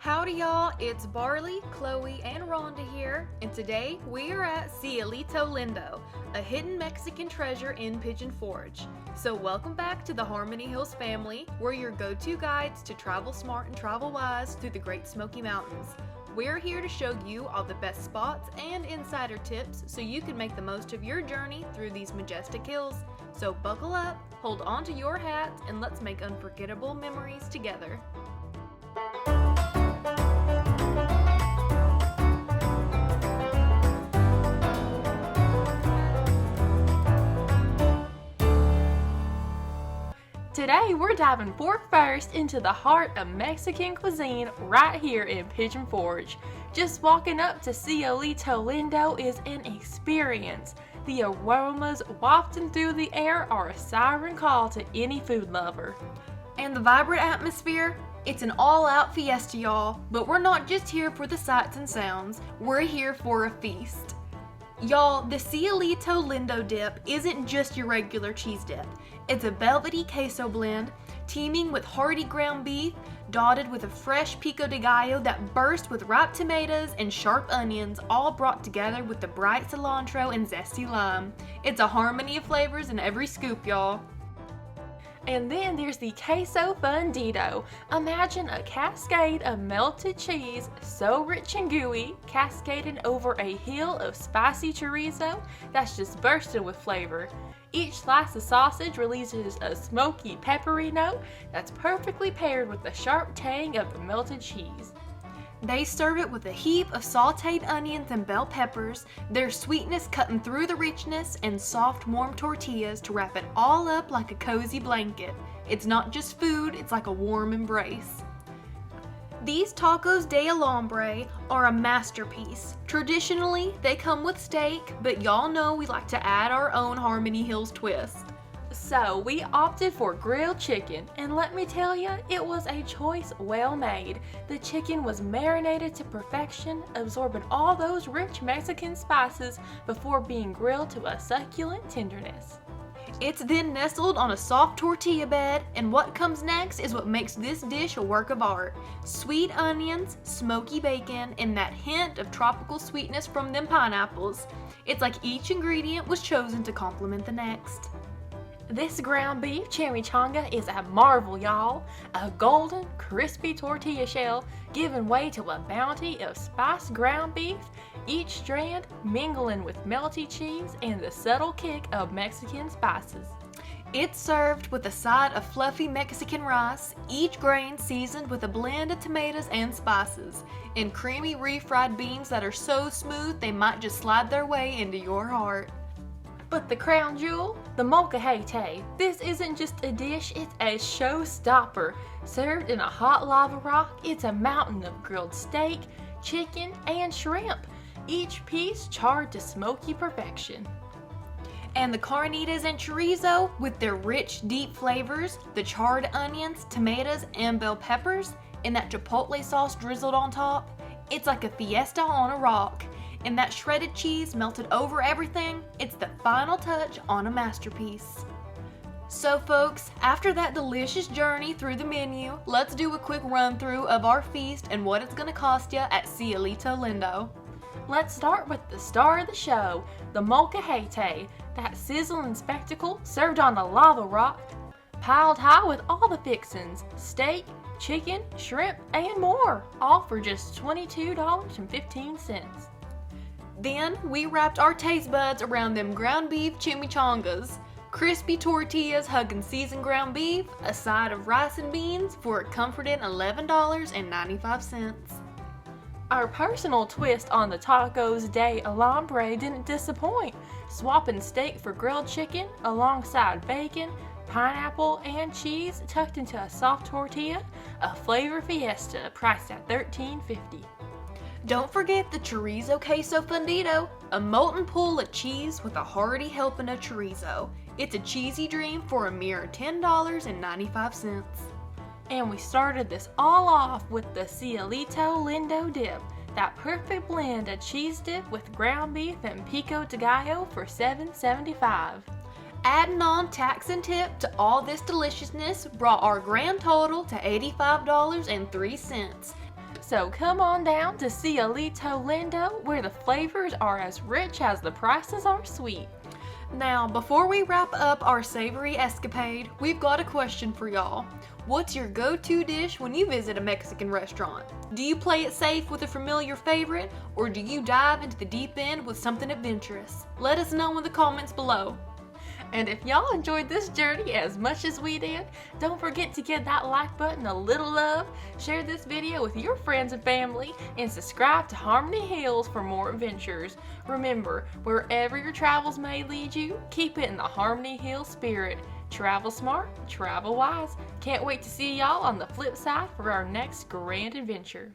Howdy y'all, it's Barley, Chloe, and Rhonda here, and today we are at Cielito Lindo, a hidden Mexican treasure in Pigeon Forge. So welcome back to the Harmony Hills family. We're your go-to guides to travel smart and travel wise through the Great Smoky Mountains. We're here to show you all the best spots and insider tips so you can make the most of your journey through these majestic hills. So buckle up, hold on to your hats, and let's make unforgettable memories together. Today we're diving first into the heart of Mexican cuisine right here in Pigeon Forge. Just walking up to Cielito Lindo is an experience. The aromas wafting through the air are a siren call to any food lover. And the vibrant atmosphere? It's an all-out fiesta, y'all. But we're not just here for the sights and sounds, we're here for a feast. Y'all, the Cielito Lindo dip isn't just your regular cheese dip. It's a velvety queso blend, teeming with hearty ground beef, dotted with a fresh pico de gallo that bursts with ripe tomatoes and sharp onions, all brought together with the bright cilantro and zesty lime. It's a harmony of flavors in every scoop, y'all. And then there's the queso fundido. Imagine a cascade of melted cheese, so rich and gooey, cascading over a hill of spicy chorizo that's just bursting with flavor. Each slice of sausage releases a smoky, peppery note that's perfectly paired with the sharp tang of the melted cheese. They serve it with a heap of sauteed onions and bell peppers, their sweetness cutting through the richness, and soft, warm tortillas to wrap it all up like a cozy blanket. It's not just food, it's like a warm embrace. These tacos de alambre are a masterpiece. Traditionally, they come with steak, but y'all know we like to add our own Harmony Hills twist. So we opted for grilled chicken, and let me tell you, it was a choice well made. The chicken was marinated to perfection, absorbing all those rich Mexican spices before being grilled to a succulent tenderness. It's then nestled on a soft tortilla bed, and what comes next is what makes this dish a work of art. Sweet onions, smoky bacon, and that hint of tropical sweetness from them pineapples. It's like each ingredient was chosen to complement the next. This ground beef chimichanga is a marvel, y'all. A golden, crispy tortilla shell giving way to a bounty of spiced ground beef, each strand mingling with melty cheese and the subtle kick of Mexican spices. It's served with a side of fluffy Mexican rice, each grain seasoned with a blend of tomatoes and spices, and creamy refried beans that are so smooth they might just slide their way into your heart. But the crown jewel, the molcajete, this isn't just a dish, it's a showstopper. Served in a hot lava rock, it's a mountain of grilled steak, chicken, and shrimp, each piece charred to smoky perfection. And the carnitas and chorizo, with their rich, deep flavors, the charred onions, tomatoes, and bell peppers, and that chipotle sauce drizzled on top, it's like a fiesta on a rock. And that shredded cheese melted over everything, it's the final touch on a masterpiece. So folks, after that delicious journey through the menu, let's do a quick run through of our feast and what it's gonna cost you at Cielito Lindo. Let's start with the star of the show, the molcajete, that sizzling spectacle served on a lava rock, piled high with all the fixins, steak, chicken, shrimp, and more, all for just $22.15. Then we wrapped our taste buds around them ground beef chimichangas. Crispy tortillas hugging seasoned ground beef, a side of rice and beans for a comforting $11.95. Our personal twist on the tacos de alambre didn't disappoint, swapping steak for grilled chicken alongside bacon, pineapple, and cheese tucked into a soft tortilla, a flavor fiesta priced at $13.50. Don't forget the chorizo queso fundido, a molten pool of cheese with a hearty helping of chorizo. It's a cheesy dream for a mere $10.95. And we started this all off with the Cielito Lindo dip, that perfect blend of cheese dip with ground beef and pico de gallo for $7.75. Adding on tax and tip to all this deliciousness brought our grand total to $85.03. So come on down to Cielito Lindo, where the flavors are as rich as the prices are sweet. Now, before we wrap up our savory escapade, we've got a question for y'all. What's your go-to dish when you visit a Mexican restaurant? Do you play it safe with a familiar favorite, or do you dive into the deep end with something adventurous? Let us know in the comments below. And if y'all enjoyed this journey as much as we did, don't forget to give that like button a little love, share this video with your friends and family, and subscribe to Harmony Hills for more adventures. Remember, wherever your travels may lead you, keep it in the Harmony Hills spirit. Travel smart, travel wise. Can't wait to see y'all on the flip side for our next grand adventure.